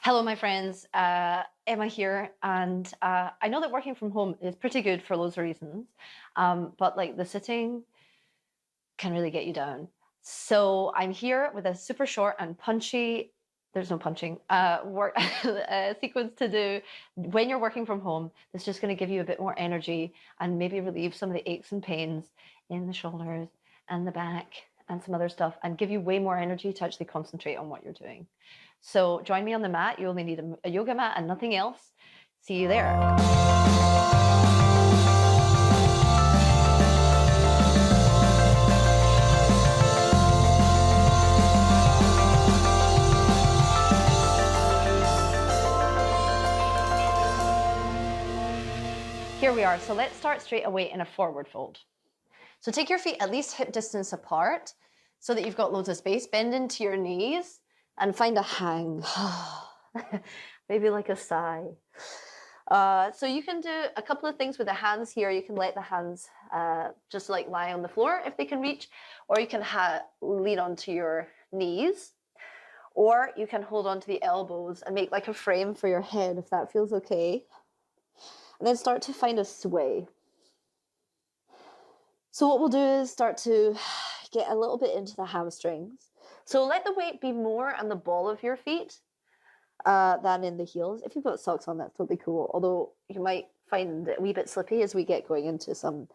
Hello, my friends. Emma here, and I know that working from home is pretty good for loads of reasons, but like the sitting can really get you down. So I'm here with a super short and punchy. There's no punching work sequence to do when you're working from home. That's just going to give you a bit more energy and maybe relieve some of the aches and pains in the shoulders and the back and some other stuff, and give you way more energy to actually concentrate on what you're doing. So join me on the mat. You only need a yoga mat and nothing else. See you there. Here we are. So let's start straight away in a forward fold. So take your feet at least hip distance apart so that you've got loads of space. Bend into your knees and find a hang. Maybe like a sigh. So you can do a couple of things with the hands here. You can let the hands just like lie on the floor if they can reach, or you can lean onto your knees, or you can hold onto the elbows and make like a frame for your head if that feels okay. And then start to find a sway. So what we'll do is start to get a little bit into the hamstrings. So let the weight be more on the ball of your feet than in the heels. If you've got socks on, that's totally cool. Although you might find it a wee bit slippy as we get going into some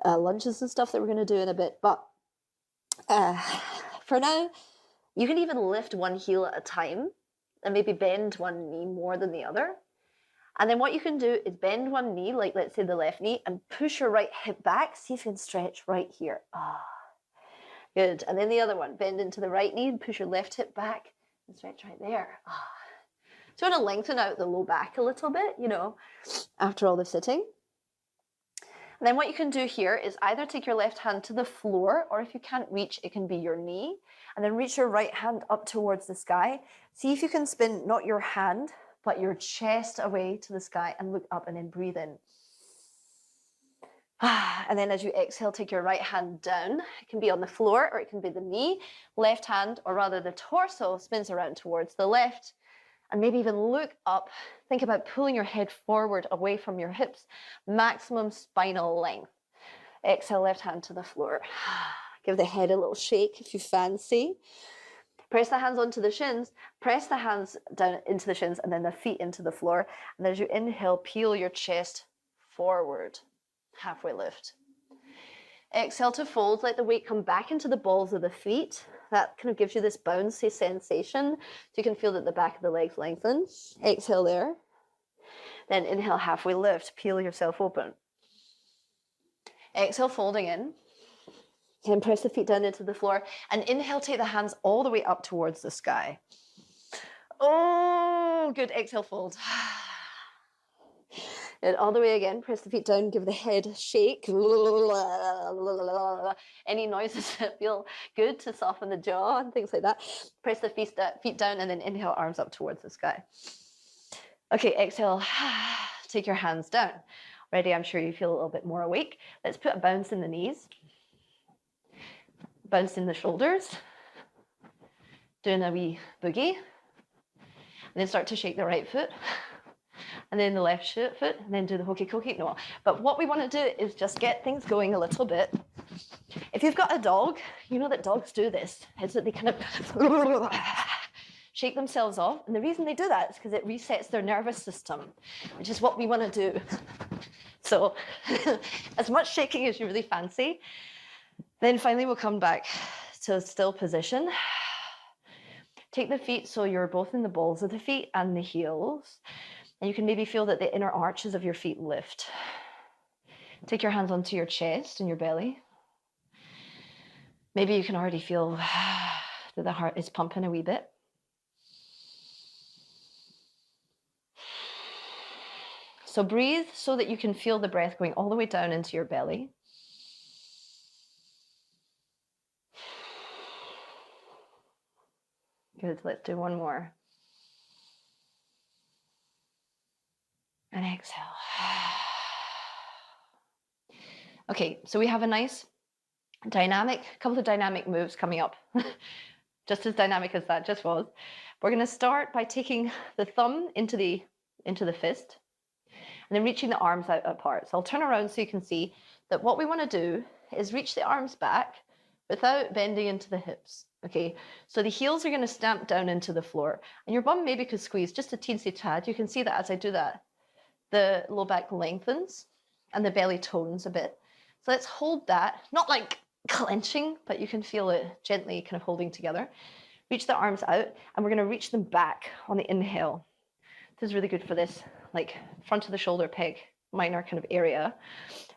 lunges and stuff that we're going to do in a bit. But for now, you can even lift one heel at a time and maybe bend one knee more than the other. And then what you can do is bend one knee, like let's say the left knee, and push your right hip back. See if you can stretch right here. Good. And then the other one, bend into the right knee and push your left hip back and stretch right there. So you want to lengthen out the low back a little bit, after all the sitting. And then what you can do here is either take your left hand to the floor, or if you can't reach, it can be your knee. And then reach your right hand up towards the sky. See if you can spin not your hand, but your chest away to the sky and look up and then breathe in. And then as you exhale, take your right hand down. It can be on the floor or it can be the knee. Left hand, or rather the torso, spins around towards the left. And maybe even look up. Think about pulling your head forward away from your hips. Maximum spinal length. Exhale, left hand to the floor. Give the head a little shake if you fancy. Press the hands onto the shins, press the hands down into the shins and then the feet into the floor. And as you inhale, peel your chest forward, halfway lift. Exhale to fold, let the weight come back into the balls of the feet. That kind of gives you this bouncy sensation. So you can feel that the back of the legs lengthen. Exhale there. Then inhale, halfway lift, peel yourself open. Exhale, folding in. And press the feet down into the floor. And inhale, take the hands all the way up towards the sky. Oh, good. Exhale, fold. And all the way again. Press the feet down. Give the head a shake. Any noises that feel good to soften the jaw and things like that. Press the feet down and then inhale, arms up towards the sky. Okay, exhale. Take your hands down. Ready? I'm sure you feel a little bit more awake. Let's put a bounce in the knees. Bounce in the shoulders, doing a wee boogie, and then start to shake the right foot, and then the left foot, and then do the hokey cokey. No, but what we want to do is just get things going a little bit. If you've got a dog, you know that dogs do this, is that they kind of shake themselves off, and the reason they do that is because it resets their nervous system, which is what we want to do. So as much shaking as you really fancy. Then finally, we'll come back to a still position. Take the feet so you're both in the balls of the feet and the heels. And you can maybe feel that the inner arches of your feet lift. Take your hands onto your chest and your belly. Maybe you can already feel that the heart is pumping a wee bit. So breathe so that you can feel the breath going all the way down into your belly. Good, let's do one more. And exhale. Okay, so we have a nice couple of dynamic moves coming up. Just as dynamic as that just was. We're going to start by taking the thumb into the fist and then reaching the arms out apart. So I'll turn around so you can see that what we want to do is reach the arms back without bending into the hips. Okay, so the heels are going to stamp down into the floor, and your bum maybe could squeeze just a teensy tad. You can see that as I do that, the low back lengthens and the belly tones a bit. So let's hold that, not like clenching, but you can feel it gently kind of holding together. Reach the arms out, and we're going to reach them back on the inhale. This is really good for this, like front of the shoulder peg, minor kind of area.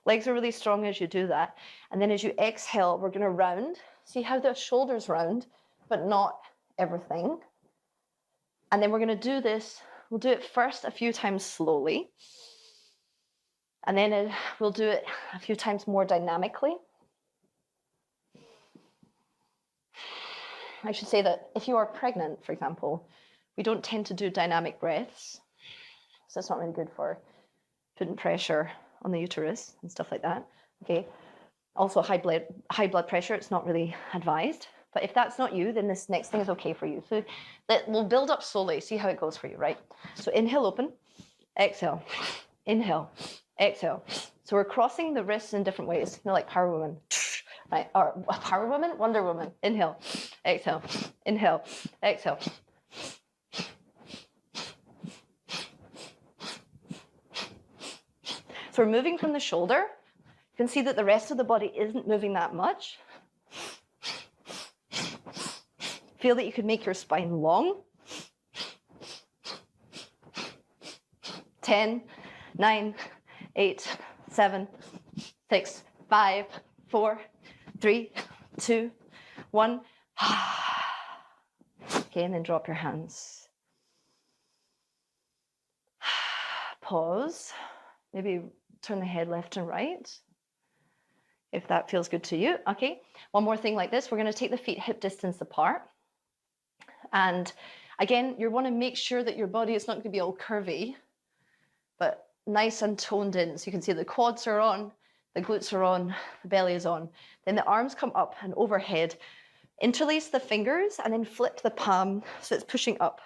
Legs are really strong as you do that. And then as you exhale, we're going to round. See how the shoulders round, but not everything. And then we're going to do this. We'll do it first a few times slowly. And then we'll do it a few times more dynamically. I should say that if you are pregnant, for example, we don't tend to do dynamic breaths. So that's not really good for putting pressure on the uterus and stuff like that. Okay. Also high blood pressure, it's not really advised. But if that's not you, then this next thing is okay for you. So that we'll build up slowly, see how it goes for you, right? So inhale, open, exhale, inhale, exhale. So we're crossing the wrists in different ways, like Power Woman, right? Or Power Woman, Wonder Woman. Inhale, exhale, inhale, exhale. So we're moving from the shoulder. You can see that the rest of the body isn't moving that much. Feel that you could make your spine long. 10, 9, 8, 7, 6, 5, 4, 3, 2, 1. Okay, and then drop your hands. Pause. Maybe turn the head left and right, if that feels good to you. Okay, one more thing like this. We're going to take the feet hip distance apart. And again, you want to make sure that your body is not going to be all curvy, but nice and toned in. So you can see the quads are on, the glutes are on, the belly is on. Then the arms come up and overhead. Interlace the fingers and then flip the palm so it's pushing up.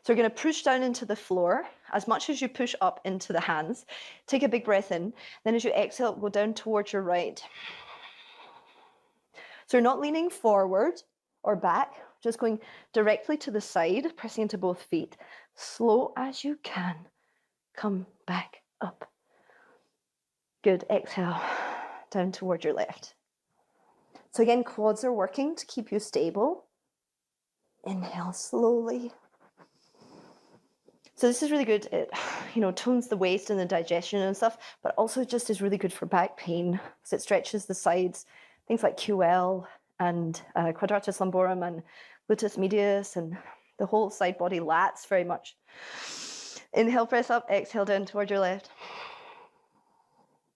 So we're going to push down into the floor as much as you push up into the hands. Take a big breath in. Then as you exhale, go down towards your right. So you're not leaning forward or back, just going directly to the side, pressing into both feet. Slow as you can. Come back up. Good. Exhale down towards your left. So again, quads are working to keep you stable. Inhale slowly. So this is really good. It, tones the waist and the digestion and stuff, but also just is really good for back pain because it stretches the sides, things like QL and quadratus lumborum and gluteus medius and the whole side body lats very much. Inhale, press up, exhale down towards your left.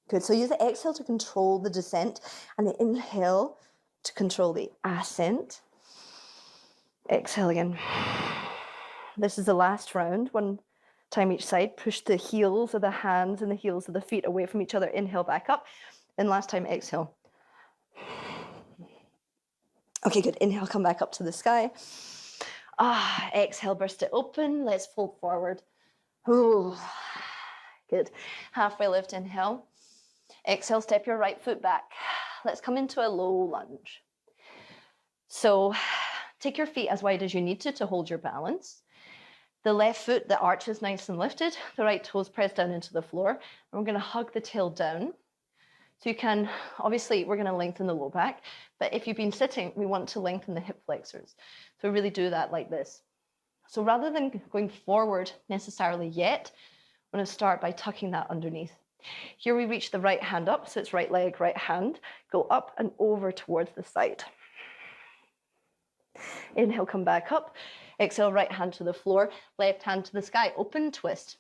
Good. So use the exhale to control the descent and the inhale to control the ascent. Exhale again. This is the last round. One time each side. Push the heels of the hands and the heels of the feet away from each other. Inhale back up. And last time, exhale. Okay, good. Inhale, come back up to the sky. Exhale, burst it open. Let's fold forward. Ooh, good. Halfway lift, inhale. Exhale, step your right foot back. Let's come into a low lunge. So take your feet as wide as you need to hold your balance. The left foot, the arch is nice and lifted. The right toes press down into the floor. And we're going to hug the tail down. So you can, obviously, we're going to lengthen the low back. But if you've been sitting, we want to lengthen the hip flexors. So really do that like this. So rather than going forward necessarily yet, I'm going to start by tucking that underneath. Here we reach the right hand up. So it's right leg, right hand. Go up and over towards the side. Inhale, come back up. Exhale, right hand to the floor, left hand to the sky. Open twist.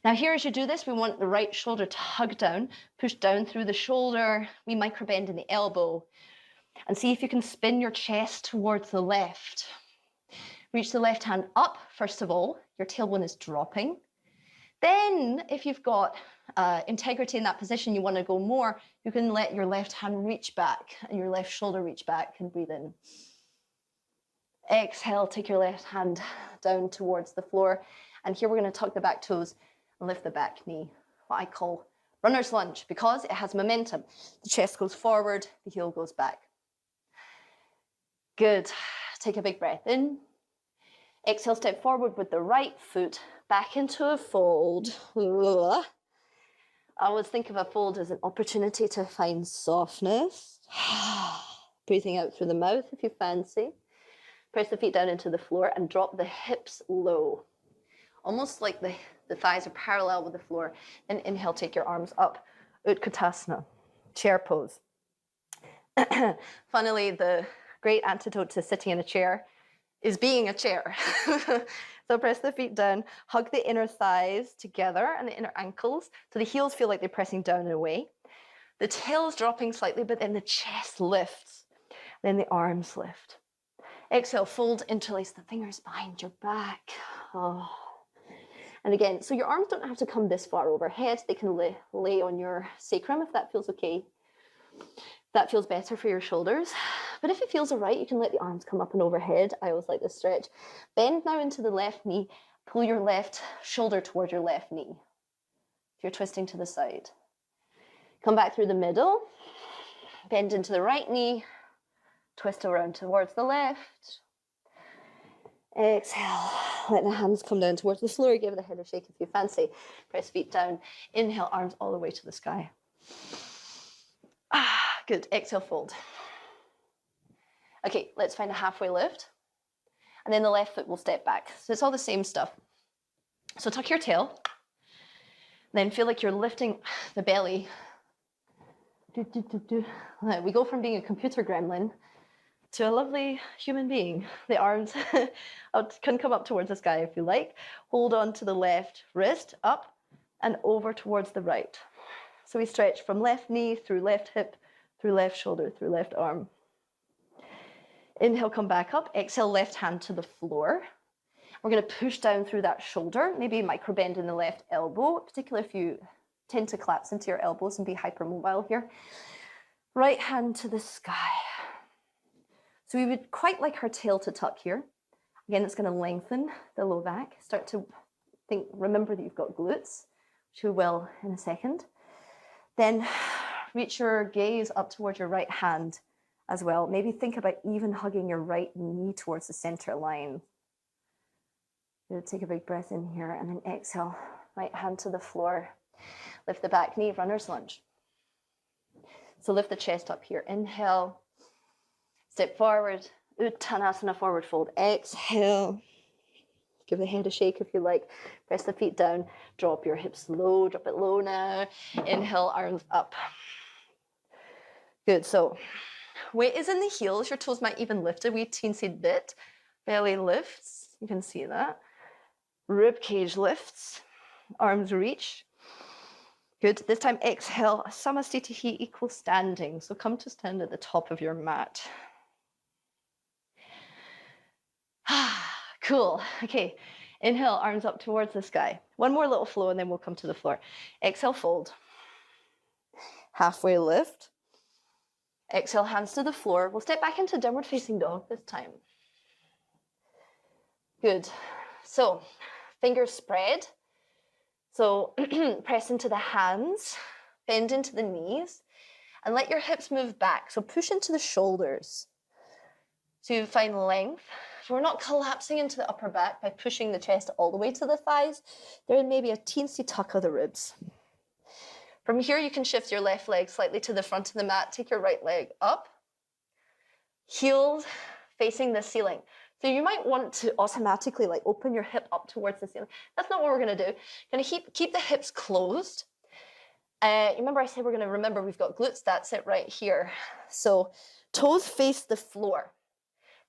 Now here as you do this, we want the right shoulder to hug down, push down through the shoulder. We micro bend in the elbow. And see if you can spin your chest towards the left. Reach the left hand up, first of all. Your tailbone is dropping. Then, if you've got integrity in that position, you want to go more, you can let your left hand reach back and your left shoulder reach back and breathe in. Exhale, take your left hand down towards the floor. And here we're going to tuck the back toes and lift the back knee, what I call runner's lunge, because it has momentum. The chest goes forward, the heel goes back. Good. Take a big breath in. Exhale, step forward with the right foot back into a fold. I always think of a fold as an opportunity to find softness. Breathing out through the mouth if you fancy. Press the feet down into the floor and drop the hips low. Almost like the thighs are parallel with the floor. Then inhale, take your arms up. Utkatasana, chair pose. Funnily, the great antidote to sitting in a chair is being a chair. So press the feet down, hug the inner thighs together and the inner ankles so the heels feel like they're pressing down and away. The tail's dropping slightly, but then the chest lifts. Then the arms lift. Exhale, fold, interlace the fingers behind your back. Oh. And again, so your arms don't have to come this far overhead. They can lay on your sacrum if that feels okay. That feels better for your shoulders. But if it feels all right, you can let the arms come up and overhead. I always like this stretch. Bend now into the left knee. Pull your left shoulder towards your left knee. If you're twisting to the side. Come back through the middle. Bend into the right knee. Twist around towards the left. Exhale. Let the hands come down towards the floor. Give the head a shake if you fancy. Press feet down. Inhale, arms all the way to the sky. Good. Exhale, fold. Okay, let's find a halfway lift. And then the left foot will step back. So it's all the same stuff. So tuck your tail. Then feel like you're lifting the belly. We go from being a computer gremlin to a lovely human being. The arms can come up towards the sky if you like. Hold on to the left wrist, up and over towards the right. So we stretch from left knee through left hip, through left shoulder, through left arm. Inhale, come back up. Exhale, left hand to the floor. We're going to push down through that shoulder, maybe micro bend in the left elbow, particularly if you tend to collapse into your elbows and be hypermobile here. Right hand to the sky. So we would quite like our tail to tuck here. Again, it's going to lengthen the low back. Start to remember that you've got glutes, which we will in a second. Then reach your gaze up towards your right hand as well. Maybe think about even hugging your right knee towards the center line. Take a big breath in here and then exhale, right hand to the floor. Lift the back knee, runner's lunge. So lift the chest up here. Inhale, step forward, Uttanasana, forward fold. Exhale. Give the head a shake if you like. Press the feet down. Drop your hips low. Drop it low now. Inhale, arms up. Good. So weight is in the heels. Your toes might even lift a wee teensy bit. Belly lifts. You can see that. Rib cage lifts. Arms reach. Good. This time exhale. Samasthiti, equal standing. So come to stand at the top of your mat. Cool. Okay. Inhale, arms up towards the sky. One more little flow and then we'll come to the floor. Exhale, fold. Halfway lift. Exhale, hands to the floor. We'll step back into downward facing dog this time. Good. So, fingers spread. So, press into the hands, bend into the knees, and let your hips move back. So, push into the shoulders to find length. So we're not collapsing into the upper back by pushing the chest all the way to the thighs. There may be a teensy tuck of the ribs. From here, you can shift your left leg slightly to the front of the mat. Take your right leg up. Heels facing the ceiling. So you might want to automatically open your hip up towards the ceiling. That's not what we're going to do. Going to keep the hips closed. Remember I said we're going to remember we've got glutes. That's it right here. So toes face the floor.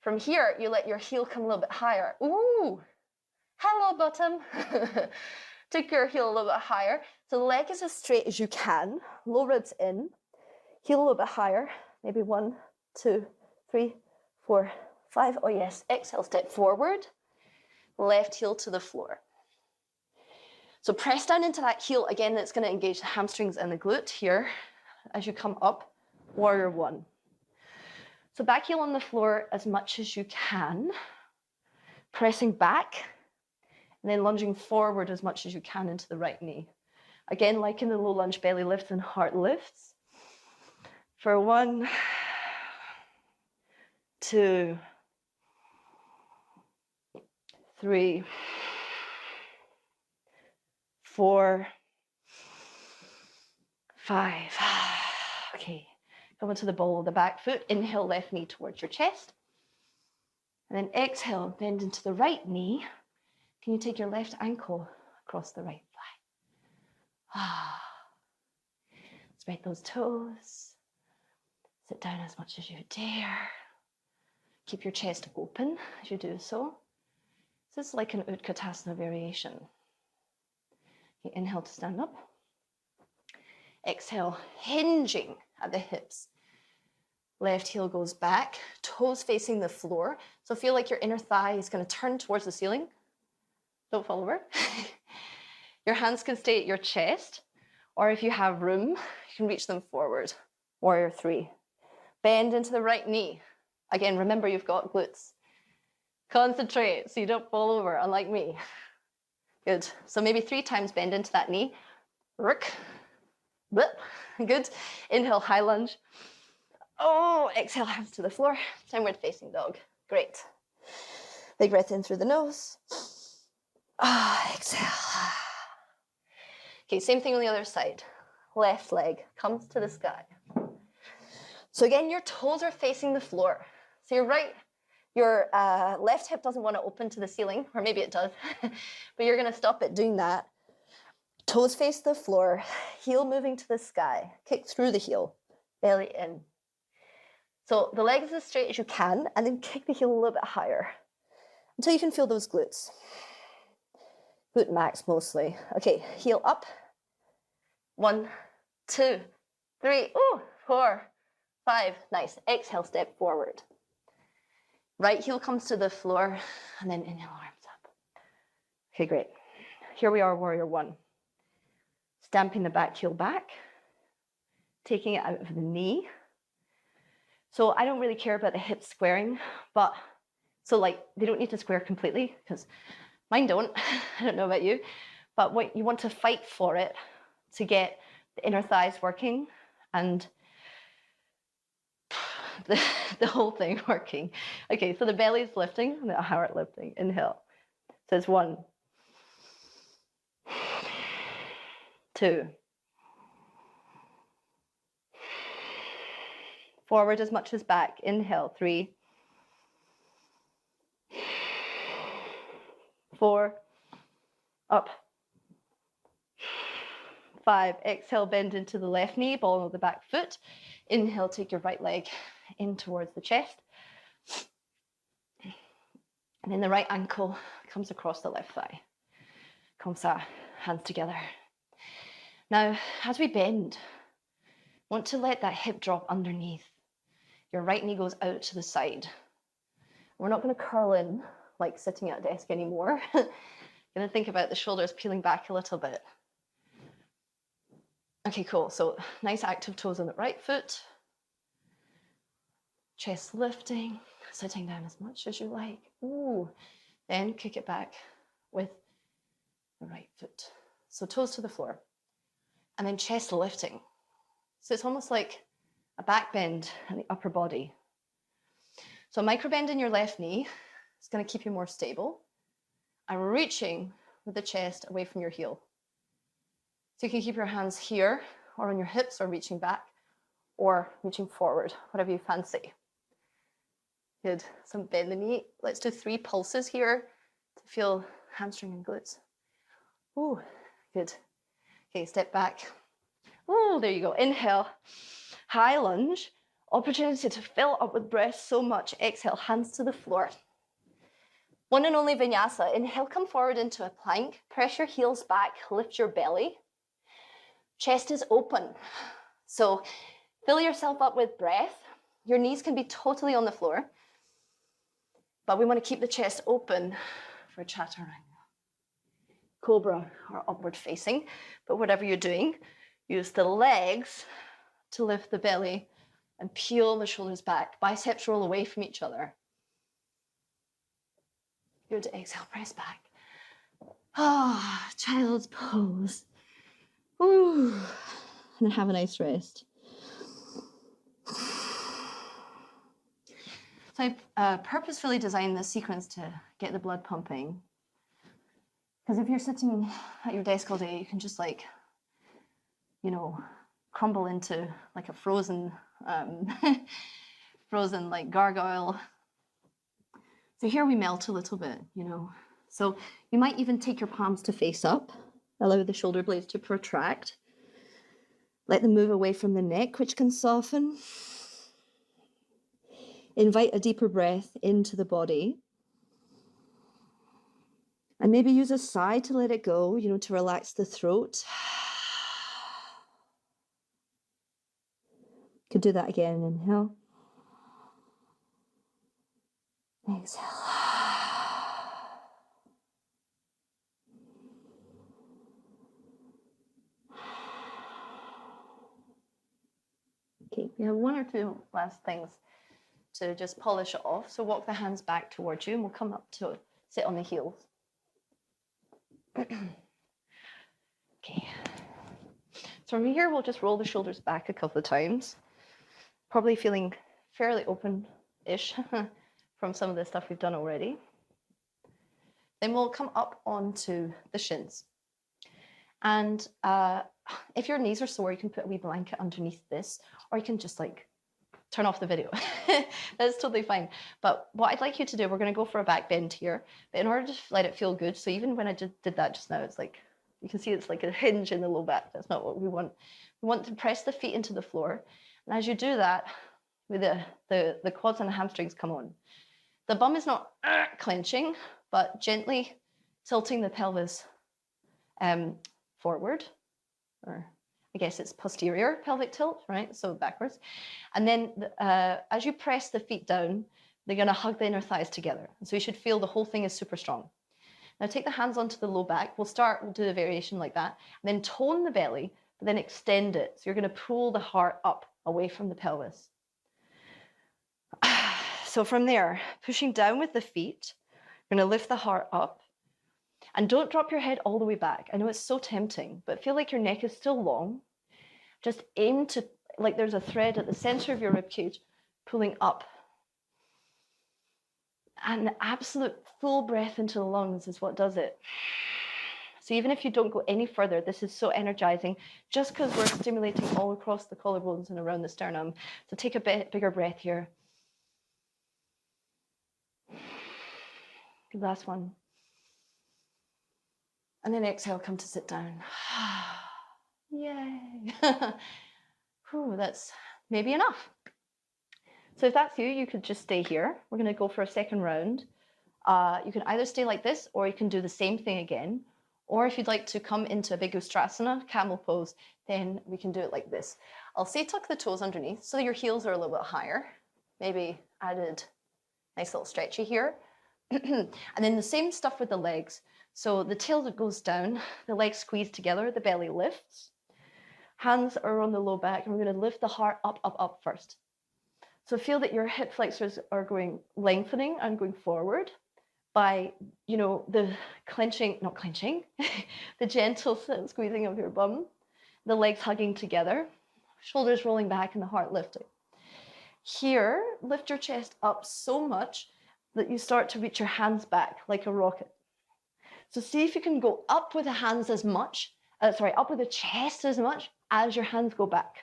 From here, you let your heel come a little bit higher. Ooh, hello bottom. Take your heel a little bit higher. So the leg is as straight as you can. Low ribs in. Heel a little bit higher. Maybe 1, 2, 3, 4, 5. Oh yes, exhale, step forward. Left heel to the floor. So press down into that heel. Again, that's going to engage the hamstrings and the glute here as you come up. Warrior 1. So back heel on the floor as much as you can, pressing back, and then lunging forward as much as you can into the right knee. Again, like in the low lunge, belly lifts and heart lifts. For 1, 2, 3, 4, 5. Okay, come into the ball of the back foot. Inhale, left knee towards your chest. And then exhale, bend into the right knee. Can you take your left ankle across the right thigh? Spread those toes. Sit down as much as you dare. Keep your chest open as you do so. This is like an Utkatasana variation. Okay, inhale to stand up. Exhale, hinging at the hips. Left heel goes back, toes facing the floor. So feel like your inner thigh is going to turn towards the ceiling. Don't fall over. Your hands can stay at your chest, or if you have room, you can reach them forward. Warrior 3. Bend into the right knee. Again, remember you've got glutes. Concentrate so you don't fall over, unlike me. Good. So maybe 3 times bend into that knee. Rook. Good. Inhale, high lunge. Oh, exhale, hands to the floor. Downward facing dog. Great. Big breath in through the nose. Exhale. Okay, same thing on the other side. Left leg comes to the sky. So again, your toes are facing the floor. So your left hip doesn't want to open to the ceiling, or maybe it does, but you're going to stop it doing that. Toes face the floor, heel moving to the sky. Kick through the heel, belly in. So the legs as straight as you can, and then kick the heel a little bit higher until you can feel those glutes. Glute max mostly. Okay, heel up. 1, 2, 3, 4, 5. Nice. Exhale, step forward. Right heel comes to the floor, and then inhale, arms up. Okay, great. Here we are, warrior 1. Stamping the back heel back, taking it out of the knee. So I don't really care about the hips squaring, but so like they don't need to square completely because mine don't. I don't know about you, but what you want to fight for it to get the inner thighs working and the whole thing working. Okay, so the belly's lifting and the heart lifting. Inhale. So it's 1, 2. Forward as much as back. Inhale, 3, 4, up, 5. Exhale, bend into the left knee, ball of the back foot. Inhale, take your right leg in towards the chest. And then the right ankle comes across the left thigh. Comme ça, hands together. Now, as we bend, want to let that hip drop underneath. Your right knee goes out to the side. We're not going to curl in like sitting at a desk anymore. Going to think about the shoulders peeling back a little bit. Okay, cool. So nice active toes on the right foot. Chest lifting, sitting down as much as you like. Ooh. Then kick it back with the right foot. So toes to the floor. And then chest lifting. So it's almost like a back bend in the upper body. So a micro bend in your left knee is going to keep you more stable. I'm reaching with the chest away from your heel. So you can keep your hands here or on your hips or reaching back or reaching forward, whatever you fancy. Good. So bend the knee. Let's do 3 pulses here to feel hamstring and glutes. Ooh, good. Okay, step back. Oh, there you go. Inhale, high lunge. Opportunity to fill up with breath so much. Exhale, hands to the floor. One and only vinyasa. Inhale, come forward into a plank. Press your heels back, lift your belly. Chest is open. So fill yourself up with breath. Your knees can be totally on the floor, but we want to keep the chest open for chaturanga. Cobra or upward facing, but whatever you're doing, use the legs to lift the belly And peel the shoulders back. Biceps roll away from each other. Good. Exhale, press back. Ah, child's pose. Ooh. And have a nice rest. So I purposefully designed this sequence to get the blood pumping. Because if you're sitting at your desk all day, you can just like, you know, crumble into like a frozen, frozen like gargoyle. So here we melt a little bit, you know. So you might even take your palms to face up, allow the shoulder blades to protract. Let them move away from the neck, which can soften. Invite a deeper breath into the body. And maybe use a sigh to let it go, you know, to relax the throat. Could do that again. Inhale. Exhale. Okay, we have one or two last things to just polish it off. So walk the hands back towards you and we'll come up to sit on the heels. Okay. So from here, we'll just roll the shoulders back a couple of times, probably feeling fairly open-ish from some of the stuff we've done already. Then we'll come up onto the shins. And if your knees are sore, you can put a wee blanket underneath this, or you can just like turn off the video. That's totally fine. But what I'd like you to do, we're going to go for a back bend here, but in order to let it feel good, so even when I did that just now, it's like, you can see it's like a hinge in the low back. That's not what we want. We want to press the feet into the floor. And as you do that, with the quads and the hamstrings come on. The bum is not clenching, but gently tilting the pelvis forward, or I guess it's posterior pelvic tilt, right? So backwards. And then as you press the feet down, they're going to hug the inner thighs together. And so you should feel the whole thing is super strong. Now take the hands onto the low back. We'll do a variation like that. And then tone the belly, but then extend it. So you're going to pull the heart up away from the pelvis. So from there, pushing down with the feet, you're going to lift the heart up. And don't drop your head all the way back. I know it's so tempting, but feel like your neck is still long. Just aim to, like there's a thread at the center of your ribcage pulling up. And the absolute full breath into the lungs is what does it. So even if you don't go any further, this is so energizing just because we're stimulating all across the collarbones and around the sternum. So take a bit bigger breath here. Good, last one. And then exhale, come to sit down. Yay. Whew, that's maybe enough. So if that's you, you could just stay here. We're going to go for a second round. You can either stay like this, or you can do the same thing again. Or if you'd like to come into a big Ustrasana, camel pose, then we can do it like this. I'll say tuck the toes underneath so your heels are a little bit higher. Maybe added nice little stretchy here. And then the same stuff with the legs. So the tail goes down, the legs squeeze together, the belly lifts. Hands are on the low back, and we're going to lift the heart up, up, up first. So feel that your hip flexors are going lengthening and going forward by, you know, the clenching, not clenching, the gentle squeezing of your bum, the legs hugging together, shoulders rolling back and the heart lifting. Here, lift your chest up so much that you start to reach your hands back like a rocket. So see if you can go up with the hands as much, up with the chest as much as your hands go back.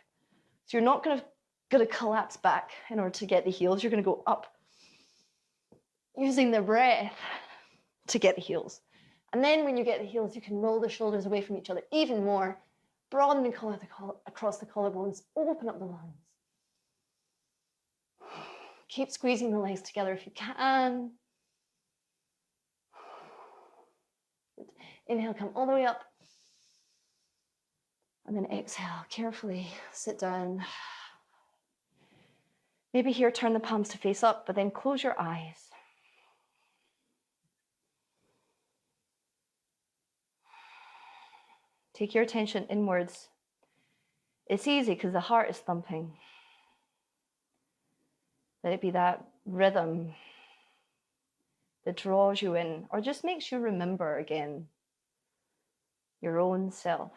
So you're not going to collapse back in order to get the heels. You're going to go up using the breath to get the heels. And then when you get the heels, you can roll the shoulders away from each other even more, broaden across the collarbones, open up the lungs. Keep squeezing the legs together if you can. Inhale, come all the way up. And then exhale, carefully sit down. Maybe here, turn the palms to face up, but then close your eyes. Take your attention inwards. It's easy because the heart is thumping. Let it be that rhythm that draws you in, or just makes you remember again your own self.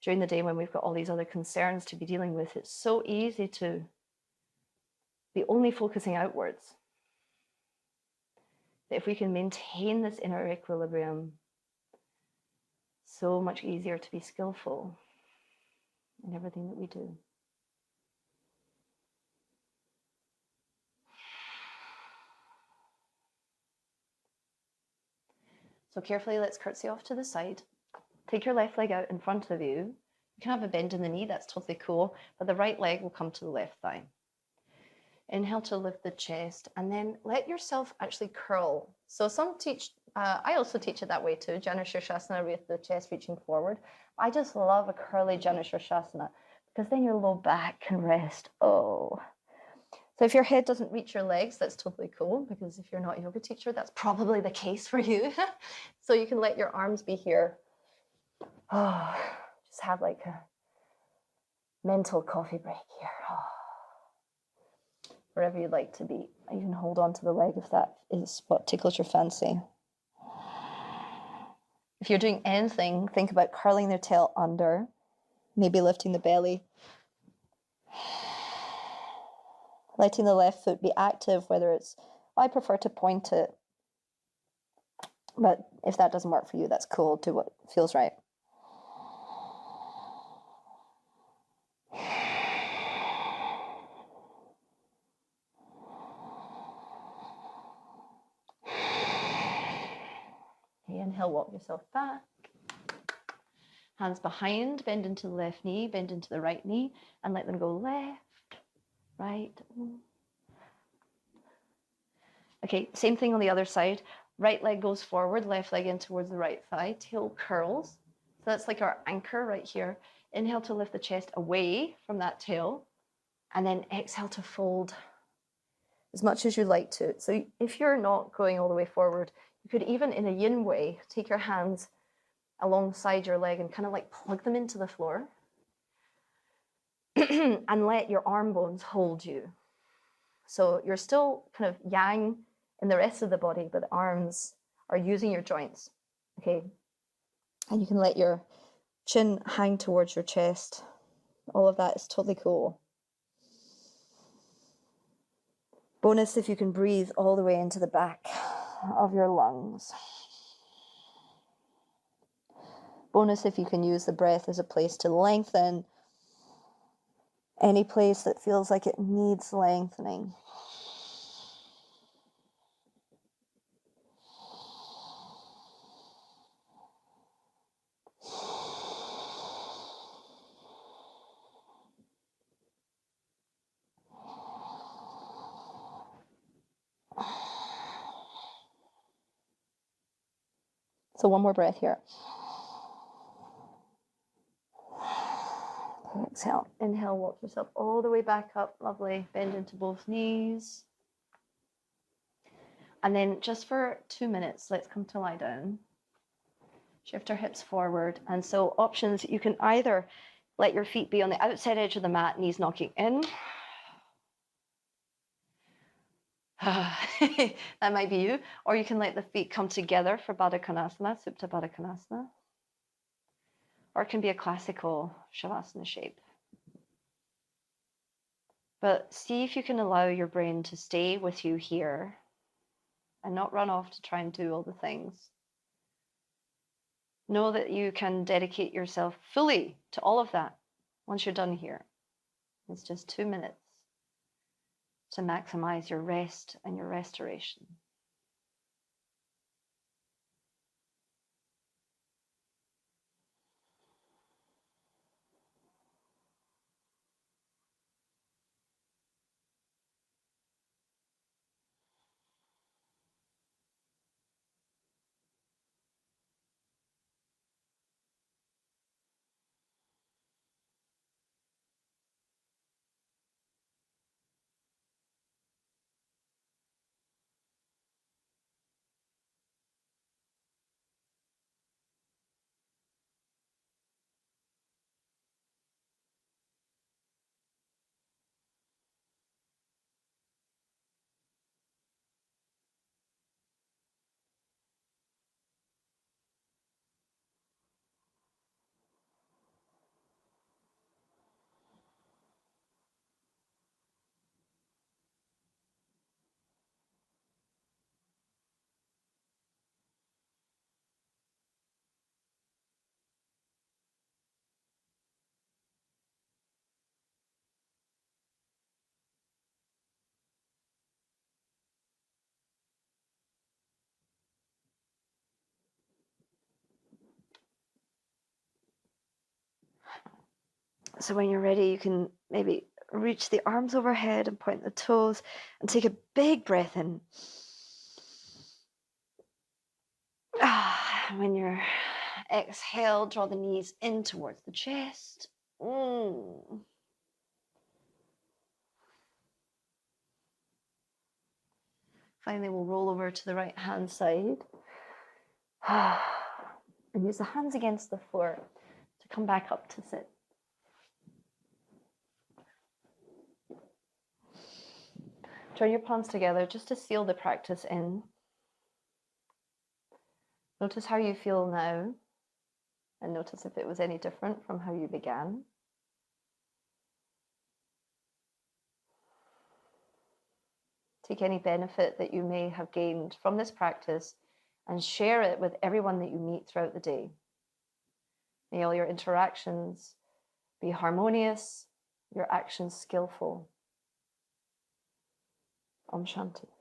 During the day when we've got all these other concerns to be dealing with, it's so easy to be only focusing outwards. That if we can maintain this inner equilibrium, so much easier to be skillful in everything that we do. So carefully, let's curtsy off to the side. Take your left leg out in front of you. You can have a bend in the knee, that's totally cool, but the right leg will come to the left thigh. Inhale to lift the chest, and then let yourself actually curl. So some teach, I also teach it that way too, Janu Shirshasana with the chest reaching forward. I just love a curly Janu Shirshasana because then your low back can rest. Oh. So if your head doesn't reach your legs, that's totally cool, because if you're not a yoga teacher, that's probably the case for you. So you can let your arms be here. Oh, just have like a mental coffee break here. Oh. Wherever you'd like to be. You can hold on to the leg if that is what tickles your fancy. If you're doing anything, think about curling their tail under, maybe lifting the belly. Letting the left foot be active, whether it's, I prefer to point it, but if that doesn't work for you, that's cool. Do what feels right. Okay, inhale, walk yourself back. Hands behind, bend into the left knee, bend into the right knee, and let them go left, right. Okay, same thing on the other side. Right leg goes forward, left leg in towards the right thigh, tail curls. So that's like our anchor right here. Inhale to lift the chest away from that tail, and then exhale to fold as much as you like to. So if you're not going all the way forward, you could even in a yin way, take your hands alongside your leg and kind of like plug them into the floor and let your arm bones hold you. So you're still kind of yang in the rest of the body, but the arms are using your joints, okay? And you can let your chin hang towards your chest. All of that is totally cool. Bonus if you can breathe all the way into the back of your lungs. Bonus if you can use the breath as a place to lengthen any place that feels like it needs lengthening. So one more breath here. Exhale. Inhale, walk yourself all the way back up. Lovely. Bend into both knees. And then just for 2 minutes, let's come to lie down. Shift our hips forward. And so options, you can either let your feet be on the outside edge of the mat, knees knocking in. That might be you. Or you can let the feet come together for Baddha Konasana, Supta Baddha Konasana. Or it can be a classical Shavasana shape. But see if you can allow your brain to stay with you here and not run off to try and do all the things. Know that you can dedicate yourself fully to all of that once you're done here. It's just 2 minutes to maximize your rest and your restoration. So when you're ready, you can maybe reach the arms overhead and point the toes and take a big breath in. When you're exhale, draw the knees in towards the chest. Finally, we'll roll over to the right hand side. And use the hands against the floor to come back up to sit. Join your palms together just to seal the practice in. Notice how you feel now, and notice if it was any different from how you began. Take any benefit that you may have gained from this practice and share it with everyone that you meet throughout the day. May all your interactions be harmonious, your actions skillful. Om Shanti.